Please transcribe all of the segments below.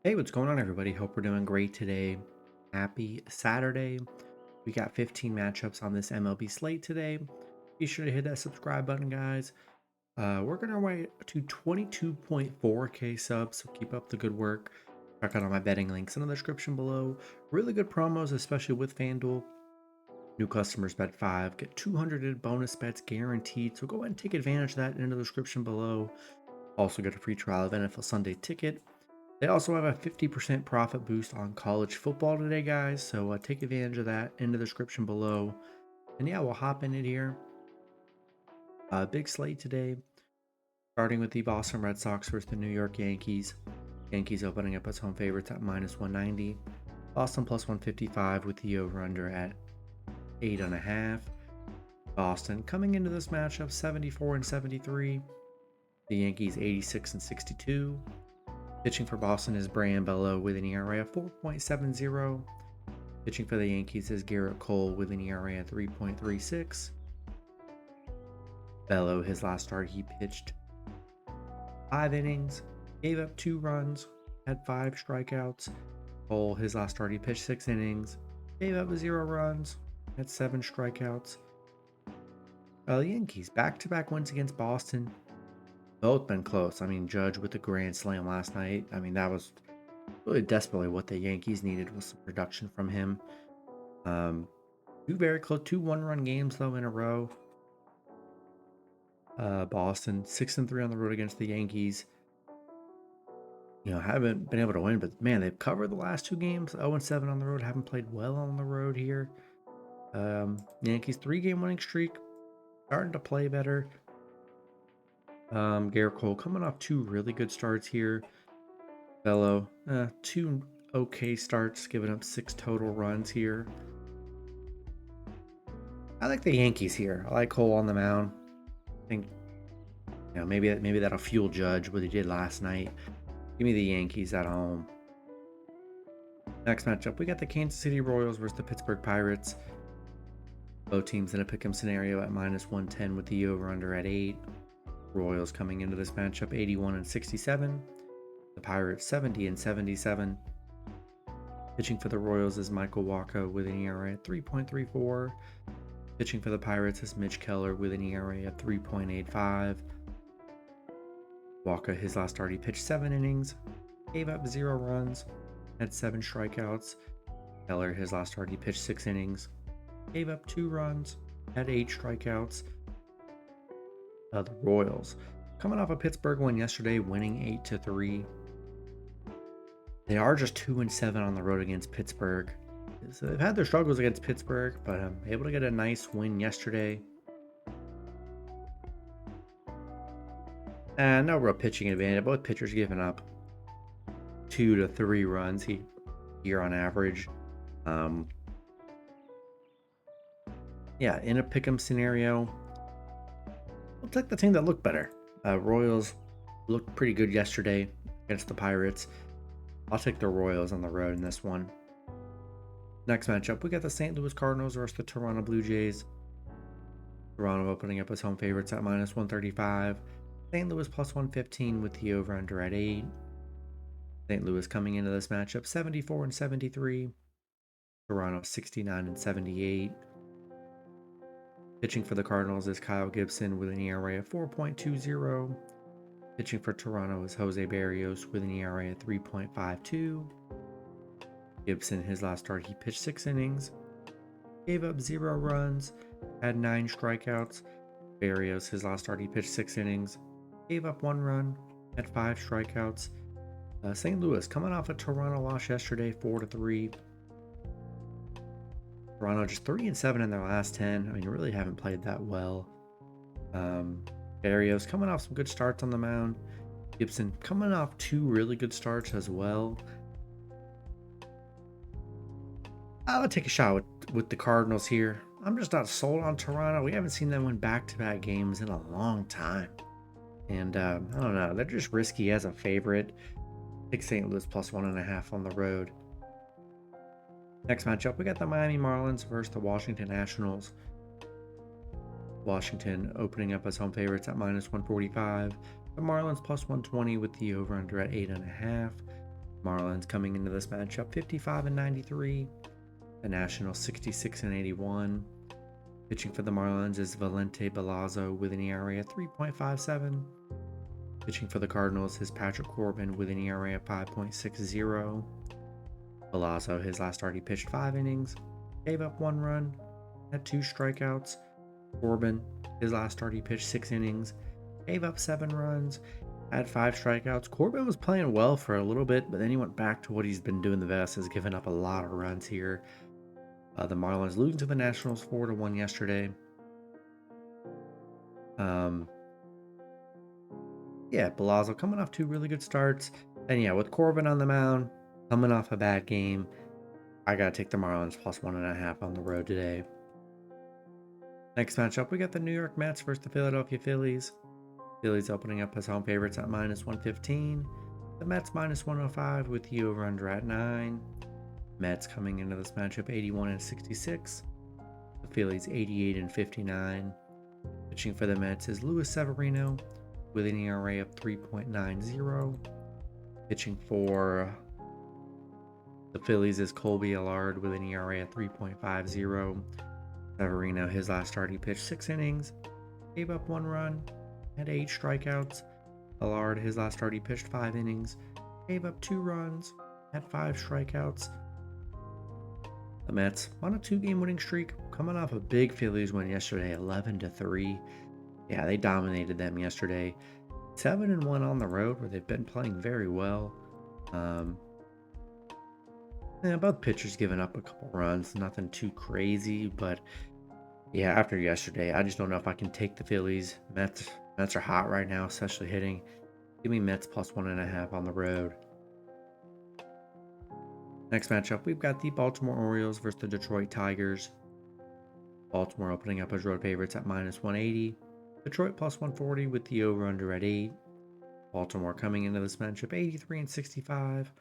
Hey, what's going on, everybody? Hope we're doing great today. Happy Saturday. We got 15 matchups on this MLB slate today. Be sure to hit that subscribe button, guys. We're going our way to 22.4K subs, so keep up the good work. Check out all my betting links in the description below. Really good promos, especially with FanDuel. New customers bet 5, get 200 in bonus bets guaranteed. So go ahead and take advantage of that in the description below. Also get a free trial of NFL Sunday Ticket. They also have a 50% profit boost on college football today, guys. So take advantage of that in the description below. And yeah, we'll hop in it here. Big slate today, starting with the Boston Red Sox versus the New York Yankees. Yankees opening up as home favorites at -190. Boston plus 155 with the over-under at 8.5. Boston coming into this matchup 74-73. The Yankees 86-62. Pitching for Boston is Brian Bello with an ERA of 4.70. Pitching for the Yankees is Garrett Cole with an ERA of 3.36. Bello, his last start, he pitched 5 innings, gave up 2 runs, had 5 strikeouts. Cole, his last start, he pitched 6 innings, gave up 0 runs, had 7 strikeouts. The Yankees, back-to-back wins against Boston. Both been close. I mean, Judge with the grand slam last night. I mean, that was really desperately what the Yankees needed, was some production from him. Two very close, 2 one-run games though in a row. Boston 6-3 on the road against the Yankees. Haven't been able to win, but man, they've covered the last 2 games. 0-7 on the road. Haven't played well on the road here. Yankees 3-game winning streak, starting to play better. Garrett Cole coming off 2 really good starts here. Bello, 2 okay starts, giving up 6 total runs here. I like the Yankees here. I like Cole on the mound. I think maybe that'll fuel Judge what he did last night. Give me the Yankees at home. Next matchup, we got the Kansas City Royals versus the Pittsburgh Pirates. Both teams in a pick'em scenario at -110 with the over/under at 8. Royals coming into this matchup 81-67. The Pirates 70-77. Pitching for the Royals is Michael Wacha with an ERA at 3.34. Pitching for the Pirates is Mitch Keller with an ERA at 3.85. Wacha, his last start, he pitched 7 innings, gave up 0 runs, had 7 strikeouts. Keller, his last start, he pitched 6 innings, gave up 2 runs, had 8 strikeouts. The Royals, coming off a Pittsburgh win yesterday, winning 8-3. They are just 2-7 on the road against Pittsburgh. So they've had their struggles against Pittsburgh, but able to get a nice win yesterday. And no real pitching advantage. Both pitchers giving up 2 to 3 runs here on average. Yeah, in a pick'em scenario, we'll take the team that looked better. Royals looked pretty good yesterday against the Pirates. I'll take the Royals on the road in this one. Next matchup, we got the St. Louis Cardinals versus the Toronto Blue Jays. Toronto opening up as home favorites at -135. St. Louis plus 115 with the over/under at 8. St. Louis coming into this matchup 74-73. Toronto 69-78. Pitching for the Cardinals is Kyle Gibson with an ERA of 4.20. Pitching for Toronto is Jose Barrios with an ERA of 3.52. Gibson, his last start, he pitched 6 innings, gave up 0 runs, had 9 strikeouts. Barrios, his last start, he pitched 6 innings, gave up 1 run, had 5 strikeouts. St. Louis coming off a Toronto loss yesterday, 4-3. Toronto just 3-7 in their last 10. I mean, really haven't played that well. Barrios coming off some good starts on the mound. Gibson coming off 2 really good starts as well. I would take a shot with the Cardinals here. I'm just not sold on Toronto. We haven't seen them win back-to-back games in a long time. And I don't know. They're just risky as a favorite. Take St. Louis plus 1.5 on the road. Next matchup, we got the Miami Marlins versus the Washington Nationals. Washington opening up as home favorites at -145. The Marlins plus 120 with the over/under at 8.5. Marlins coming into this matchup 55-93. The Nationals 66-81. Pitching for the Marlins is Valente Belazzo with an ERA of 3.57. Pitching for the Cardinals is Patrick Corbin with an ERA of 5.60. Belazzo, his last start, he pitched 5 innings, gave up 1 run, had 2 strikeouts. Corbin, his last start, he pitched 6 innings, gave up 7 runs, had 5 strikeouts. Corbin was playing well for a little bit, but then he went back to what he's been doing the best, has given up a lot of runs here. The Marlins losing to the Nationals 4-1 yesterday. Belazzo coming off 2 really good starts. And with Corbin on the mound, coming off a bad game, I got to take the Marlins plus 1.5 on the road today. Next matchup, we got the New York Mets versus the Philadelphia Phillies. Phillies opening up as home favorites at -115. The Mets -105 with the over-under at 9. Mets coming into this matchup 81-66. The Phillies 88-59. Pitching for the Mets is Luis Severino with an ERA of 3.90. Pitching for the Phillies is Colby Allard with an ERA of 3.50. Severino, his last start, he pitched 6 innings, gave up 1 run, had 8 strikeouts. Allard, his last start, he pitched 5 innings, gave up 2 runs, had 5 strikeouts. The Mets on a 2-game winning streak, coming off a big Phillies win yesterday, 11-3. Yeah, they dominated them yesterday. 7-1 on the road, where they've been playing very well. Both pitchers giving up a couple runs, nothing too crazy, but after yesterday, I just don't know if I can take the Phillies. Mets are hot right now, especially hitting. Give me Mets plus 1.5 on the road. Next matchup, we've got the Baltimore Orioles versus the Detroit Tigers. Baltimore opening up as road favorites at -180. Detroit plus 140 with the over-under at 8. Baltimore coming into this matchup 83-65.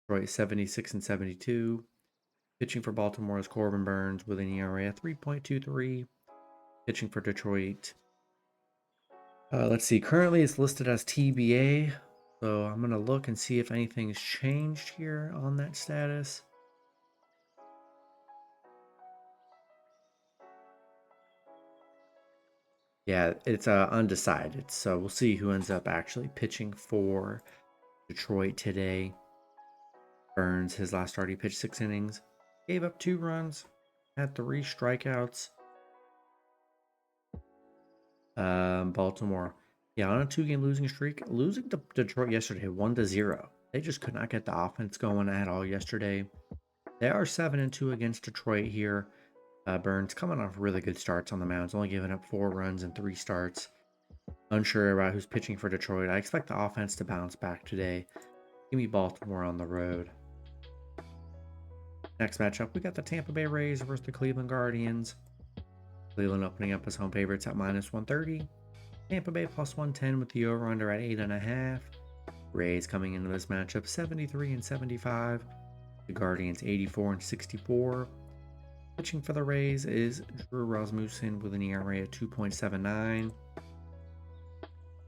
Detroit 76-72. Pitching for Baltimore is Corbin Burns with an ERA of 3.23. Pitching for Detroit. Let's see. Currently, it's listed as TBA. So I'm going to look and see if anything's changed here on that status. Yeah, it's undecided. So we'll see who ends up actually pitching for Detroit today. Burns, his last start, he pitched 6 innings, gave up 2 runs, had 3 strikeouts. Baltimore, on a 2-game losing streak, losing to Detroit yesterday 1-0. They just could not get the offense going at all yesterday. They are 7-2 against Detroit here. Burns coming off really good starts on the mound, only giving up 4 runs in 3 starts. Unsure about who's pitching for Detroit. I expect the offense to bounce back today. Give me Baltimore on the road. Next matchup, we got the Tampa Bay Rays versus the Cleveland Guardians. Cleveland opening up as home favorites at -130. Tampa Bay plus 110 with the over-under at 8.5. Rays coming into this matchup 73-75. The Guardians 84-64. Pitching for the Rays is Drew Rasmussen with an ERA of 2.79.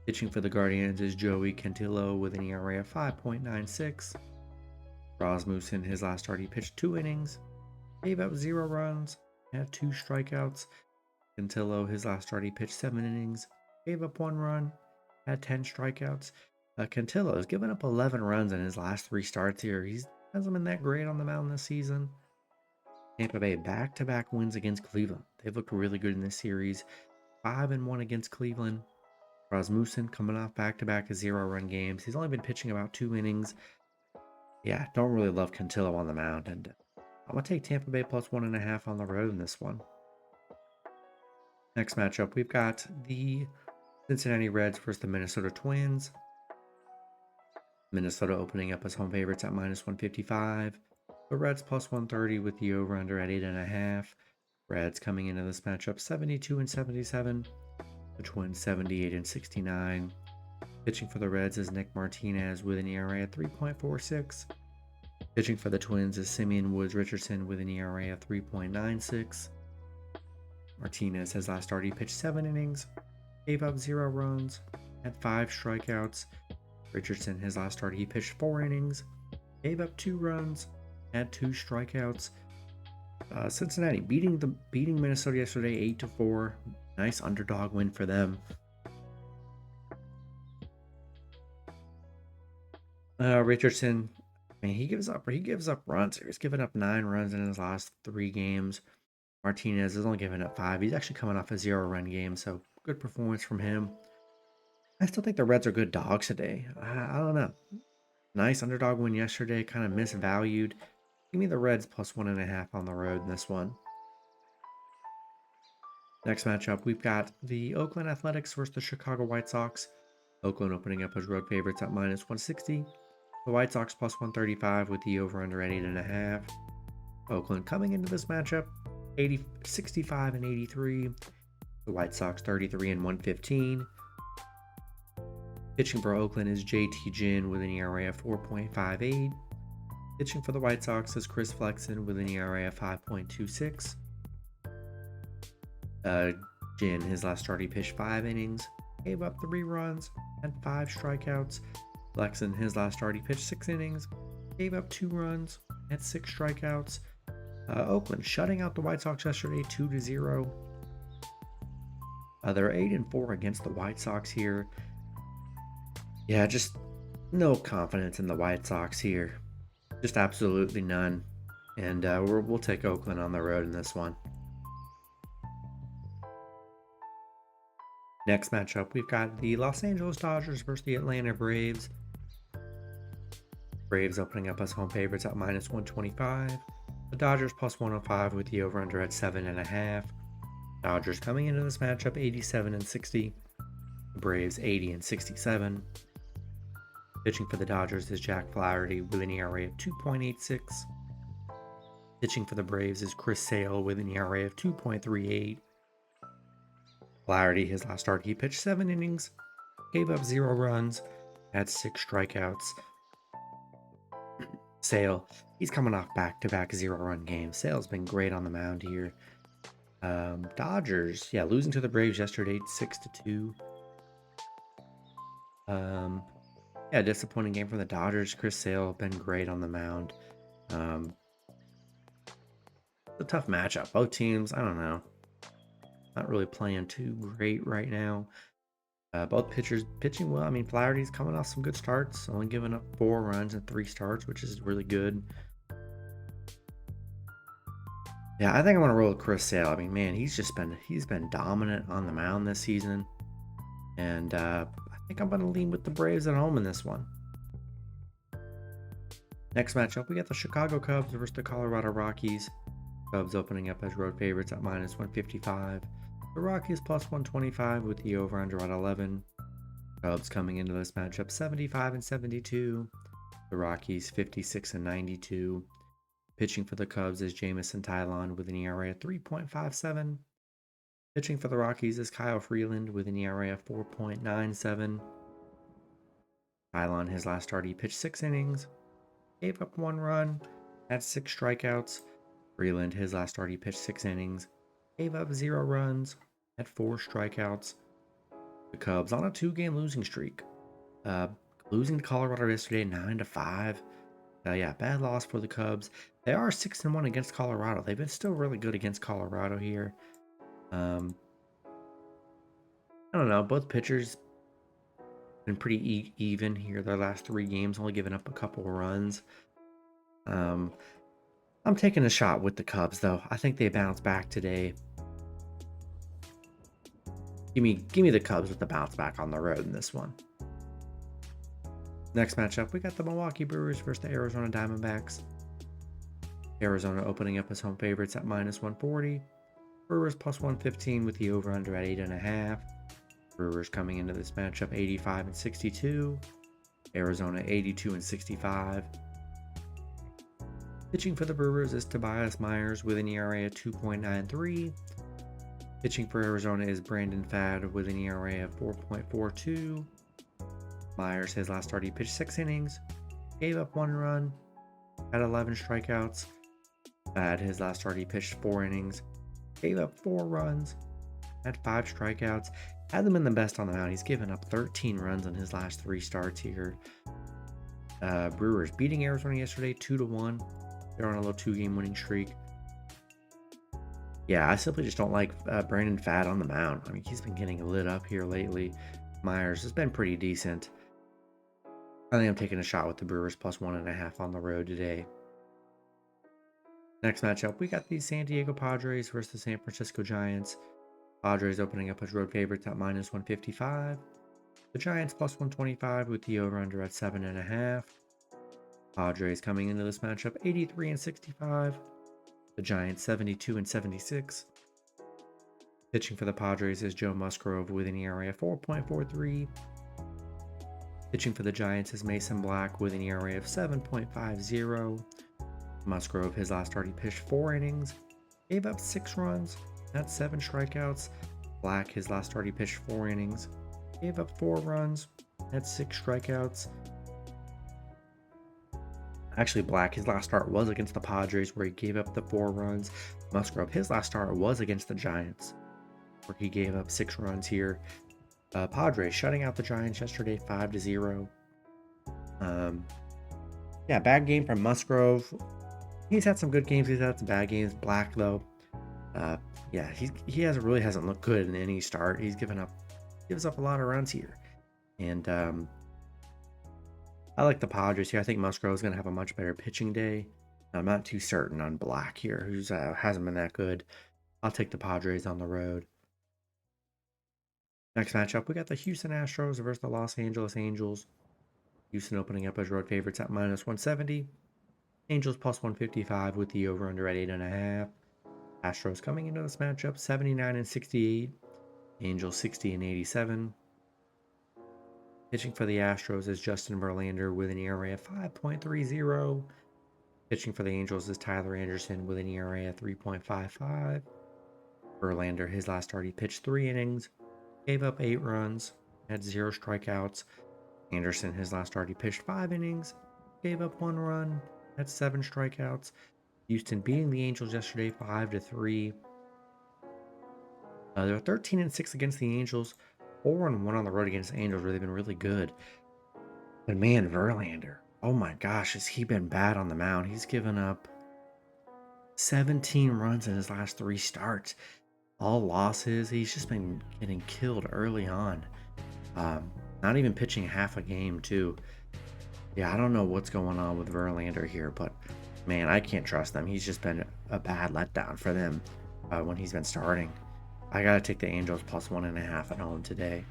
Pitching for the Guardians is Joey Cantillo with an ERA of 5.96. Rasmussen, his last start, he pitched 2 innings, gave up 0 runs, had 2 strikeouts. Cantillo, his last start, he pitched 7 innings, gave up 1 run, had 10 strikeouts. Cantillo has given up 11 runs in his last 3 starts here. He hasn't been that great on the mound this season. Tampa Bay back-to-back wins against Cleveland. They've looked really good in this series. 5-1 against Cleveland. Rasmussen coming off back-to-back 0-run games. He's only been pitching about 2 innings. Don't really love Cantillo on the mound, and I'm going to take Tampa Bay plus 1.5 on the road in this one. Next matchup, we've got the Cincinnati Reds versus the Minnesota Twins. Minnesota opening up as home favorites at -155. The Reds plus 130 with the over-under at 8.5. Reds coming into this matchup 72-77. The Twins 78-69. Pitching for the Reds is Nick Martinez with an ERA at 3.46. Pitching for the Twins is Simeon Woods Richardson with an ERA of 3.96. Martinez has last start, he pitched 7 innings, gave up 0 runs, had 5 strikeouts. Richardson, his last start, he pitched 4 innings, gave up 2 runs, had 2 strikeouts. Cincinnati beating Minnesota yesterday 8-4. Nice underdog win for them. Richardson, man, he gives up runs here. He's given up 9 runs in his last 3 games. Martinez has only given up 5. He's actually coming off a 0-run game, so good performance from him. I still think the Reds are good dogs today. I don't know. Nice underdog win yesterday, kind of misvalued. Give me the Reds plus 1.5 on the road in this one. Next matchup, we've got the Oakland Athletics versus the Chicago White Sox. Oakland opening up as road favorites at minus 160. The White Sox plus 135 with the over-under at 8.5. Oakland coming into this matchup 65 and 83. The White Sox 33 and 115. Pitching for Oakland is JT Ginn with an ERA of 4.58. Pitching for the White Sox is Chris Flexen with an ERA of 5.26. Ginn, his last start, he pitched 5 innings, gave up 3 runs, and 5 strikeouts. Flexen, his last start, he pitched 6 innings, gave up 2 runs, and 6 strikeouts. Oakland shutting out the White Sox yesterday 2-0. They're 8-4 against the White Sox here. Yeah, just no confidence in the White Sox here. Just absolutely none. And we'll take Oakland on the road in this one. Next matchup, we've got the Los Angeles Dodgers versus the Atlanta Braves. Braves opening up as home favorites at minus 125. The Dodgers plus 105 with the over-under at 7.5. Dodgers coming into this matchup 87 and 60. The Braves 80 and 67. Pitching for the Dodgers is Jack Flaherty with an ERA of 2.86. Pitching for the Braves is Chris Sale with an ERA of 2.38. Flaherty, his last start, he pitched 7 innings, gave up 0 runs, had 6 strikeouts. Sale, he's coming off back-to-back 0-run games. Sale's been great on the mound here. Dodgers, losing to the Braves yesterday, 6-2. Disappointing game for the Dodgers. Chris Sale been great on the mound. It's a tough matchup. Both teams, I don't know, not really playing too great right now. Both pitchers pitching well. I mean, Flaherty's coming off some good starts, only giving up 4 runs in 3 starts, which is really good. Yeah, I think I'm gonna roll with Chris Sale. I mean, man, he's been dominant on the mound this season, and I think I'm gonna lean with the Braves at home in this one. Next matchup, we got the Chicago Cubs versus the Colorado Rockies. Cubs opening up as road favorites at minus 155. The Rockies plus 125 with the over-under at 11. Cubs coming into this matchup 75 and 72. The Rockies 56 and 92. Pitching for the Cubs is Jamison Tylon with an ERA of 3.57. Pitching for the Rockies is Kyle Freeland with an ERA of 4.97. Tylon, his last start, he pitched 6 innings, gave up 1 run, had 6 strikeouts. Freeland, his last start, he pitched 6 innings, gave up 0 runs, had 4 strikeouts. The Cubs on a 2-game losing streak. Losing to Colorado yesterday 9-5. Bad loss for the Cubs. They are 6-1 against Colorado. They've been still really good against Colorado here. I don't know. Both pitchers been pretty even here. Their last 3 games, only giving up a couple of runs. I'm taking a shot with the Cubs, though. I think they bounce back today. Give me the Cubs with the bounce back on the road in this one. Next matchup, we got the Milwaukee Brewers versus the Arizona Diamondbacks. Arizona opening up as home favorites at minus 140. Brewers plus 115 with the over-under at 8.5. Brewers coming into this matchup 85 and 62. Arizona 82 and 65. Pitching for the Brewers is Tobias Myers with an ERA of 2.93. Pitching for Arizona is Brandon Pfaadt with an ERA of 4.42. Myers, his last start, he pitched 6 innings, gave up 1 run, had 11 strikeouts. Pfaadt, his last start, he pitched 4 innings, gave up 4 runs, had 5 strikeouts. Had them in the best on the mound. He's given up 13 runs in his last 3 starts here. Brewers beating Arizona yesterday 2-1. They're on a little 2-game winning streak. Yeah, I simply just don't like Brandon Pfaadt on the mound. I mean, he's been getting lit up here lately. Myers has been pretty decent. I think I'm taking a shot with the Brewers plus 1.5 on the road today. Next matchup, we got the San Diego Padres versus the San Francisco Giants. Padres opening up as road favorites at minus 155. The Giants plus 125 with the over-under at 7.5. Padres coming into this matchup 83-65. The Giants 72-76. Pitching for the Padres is Joe Musgrove with an ERA of 4.43. Pitching for the Giants is Mason Black with an ERA of 7.50. Musgrove, his last start, he pitched 4 innings, gave up 6 runs, had 7 strikeouts. Black, his last start, he pitched 4 innings, gave up 4 runs, had 6 strikeouts. Actually, Black, his last start was against the Padres, where he gave up the 4 runs. Musgrove, his last start was against the Giants, where he gave up 6 runs here. Padres shutting out the Giants yesterday 5-0. Yeah, bad game from Musgrove. He's had some good games. He's had some bad games. Black, though, yeah, he hasn't looked good in any start. Gives up a lot of runs here, and I like the Padres here. I think Musgrove is going to have a much better pitching day. I'm not too certain on Black here, who's hasn't been that good. I'll take the Padres on the road. Next matchup, we got the Houston Astros versus the Los Angeles Angels. Houston opening up as road favorites at minus 170. Angels plus 155 with the over-under at 8.5. Astros coming into this matchup 79-68. Angels 60-87. Pitching for the Astros is Justin Verlander with an ERA of 5.30. Pitching for the Angels is Tyler Anderson with an ERA of 3.55. Verlander, his last start, he pitched 3 innings, gave up 8 runs, had 0 strikeouts. Anderson, his last start, he pitched 5 innings, gave up 1 run, had 7 strikeouts. Houston beating the Angels yesterday 5-3. They're 13-6 against the Angels, 4-1 on the road against the Angels, where they've been really good. But man, Verlander, oh my gosh, has he been bad on the mound? He's given up 17 runs in his last 3 starts. All losses. He's just been getting killed early on. Not even pitching half a game, too. Yeah, I don't know what's going on with Verlander here, but man, I can't trust them. He's just been a bad letdown for them when he's been starting. I gotta take the Angels plus 1.5 at home today.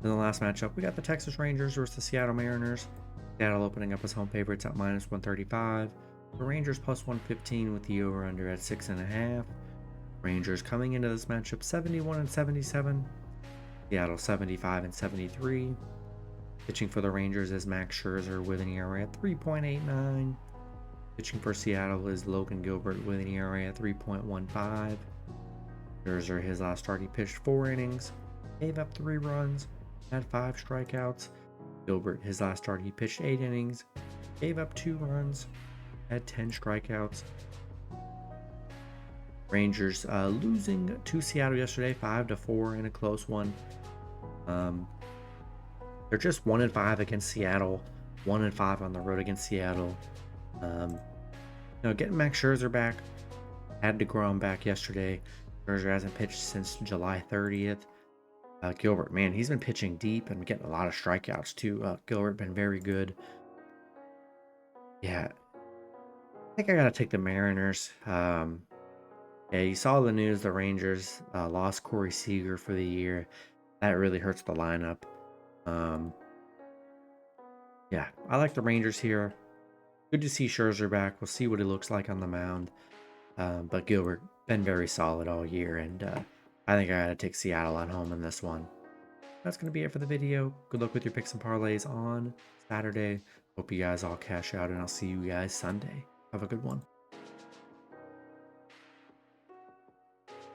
In the last matchup, we got the Texas Rangers versus the Seattle Mariners. Seattle opening up as home favorites at minus 135. The Rangers plus 115 with the over-under at 6.5. Rangers coming into this matchup 71-77. Seattle 75-73. Pitching for the Rangers is Max Scherzer with an ERA at 3.89. Pitching for Seattle is Logan Gilbert with an ERA at 3.15. Scherzer, his last start, he pitched 4 innings, gave up 3 runs, had 5 strikeouts. Gilbert, his last start, he pitched 8 innings, gave up 2 runs, had 10 strikeouts. Rangers losing to Seattle yesterday 5-4 in a close one. They're just 1-5 against Seattle, 1-5 on the road against Seattle. Getting Max Scherzer back, had DeGrom back yesterday. Scherzer hasn't pitched since July 30th. Gilbert, man, he's been pitching deep and getting a lot of strikeouts too. Gilbert been very good. Yeah, I think I gotta take the Mariners. Yeah, you saw the news. The Rangers lost Corey Seager for the year. That really hurts the lineup. Yeah, I like the Rangers here. Good to see Scherzer back. We'll see what he looks like on the mound. But Gilbert been very solid all year, and I think I gotta take Seattle at home in this one. That's gonna be it for the video. Good luck with your picks and parlays on Saturday. Hope you guys all cash out, and I'll see you guys Sunday. Have a good one.